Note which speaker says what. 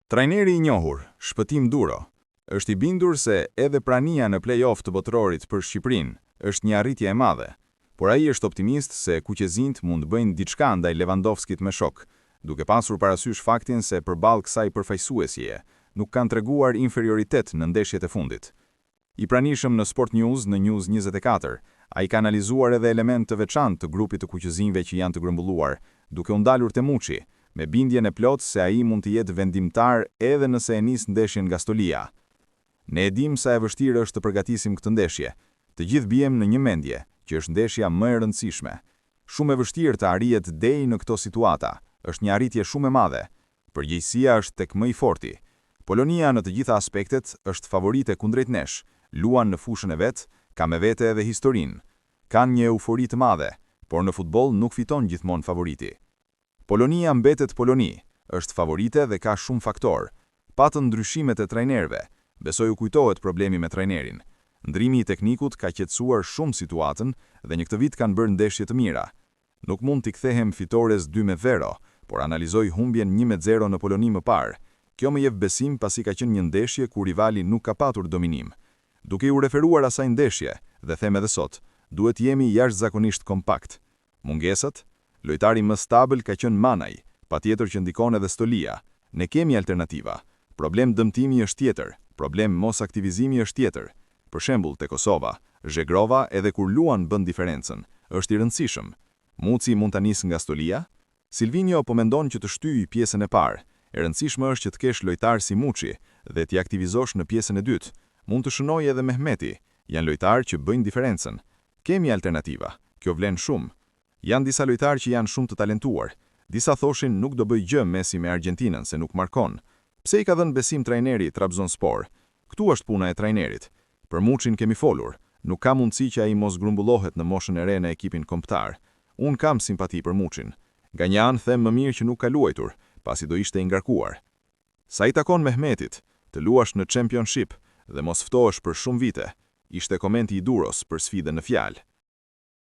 Speaker 1: Trajneri i njohur, Shpëtim Duro, është i bindur se edhe prania në play-off të botërorit për Shqipërinë është një arritje e madhe, por ai është optimist se kuqezint mund bëjnë diçka ndaj Lewandowskit me shok, duke pasur parasysh faktin se përballë kësaj përfaqësuesjeje nuk kanë treguar inferioritet në ndeshjet e fundit. I pranishëm në Sport News në News 24, ai ka analizuar edhe element të veçantë të grupit të kuqezinëve që janë të grumbulluar, duke u ndalur Temuçi, me bindjen e plotë se ai mund të jetë vendimtar edhe nëse e nis ndeshjen nga Stolia. Ne e dim sa e vështirë është të përgatisim këtë ndeshje. Të gjithë bijem në një mendje, që është ndeshja më e rëndësishme. Shumë e vështirë të arrihet deri në këto situata, është një arritje shumë e madhe. Përgjegjësia është tek më i forti. Polonia në të gjitha aspektet është favorite kundrejt nesh, luan në fushën e vet, ka me vete edhe historinë. Kanë një eufori të madhe, por në futboll nuk fiton gjithmonë favoriti. Polonia mbetet Poloni, është favorite dhe ka shumë faktor. Patën ndryshimet e trajnerëve, besoj u kujtohet problemi me trajnerin. Ndrimi i teknikut ka qetësuar shumë situatën dhe një këtë vit kanë bërë ndeshje të mira. Nuk mund t'i kthehem fitores 2-0, por analizoj humbjen 1-0 në Poloni më parë. Kjo më jep besim pasi ka qenë një ndeshje ku rivali nuk ka patur dominim. Duke u referuar asaj ndeshje, dhe them edhe sot, duhet jemi jashtëzakonisht kompakt. Mungesat? Lojtari më stabil ka qenë Manaj, patjetër që ndikon edhe Stolia. Ne kemi alternativa. Problem dëmtimi është tjetër, problem mos aktivizimi është tjetër. Për shembull te Kosova, Zhegrova edhe kur luan bën diferencën, është i rëndësishëm. Muci mund ta nis nga Stolia? Silvinho po mendon që të shtyjë pjesën e parë. E rëndësishme është që të kesh lojtar si Muçi dhe t'i aktivizosh në pjesën e dytë. Mund të shënojë edhe Mehmeti, janë lojtarë që bëjnë diferencën. Kemi alternativa, kjo vlen shumë. Janë disa lojtarë që janë shumë të talentuar. Disa thoshin nuk do bëj gjë Messi me Argentinën se nuk markon. Pse i ka dhënë besim trajneri Trabzonspor? Ktu është puna e trajnerit. Për Muçin kemi folur, nuk ka mundësi që ai mos grumbullohet në moshën e re në ekipin kombëtar. Un kam simpati për Muçin. Nga një anë them më mirë që nuk ka luajtur, pasi do ishte i ngarkuar. Sa i takon Mehmetit, të luash në Championship dhe mos ftohesh për shumë vite, ishte komenti i Duros për sfidën në fjalë.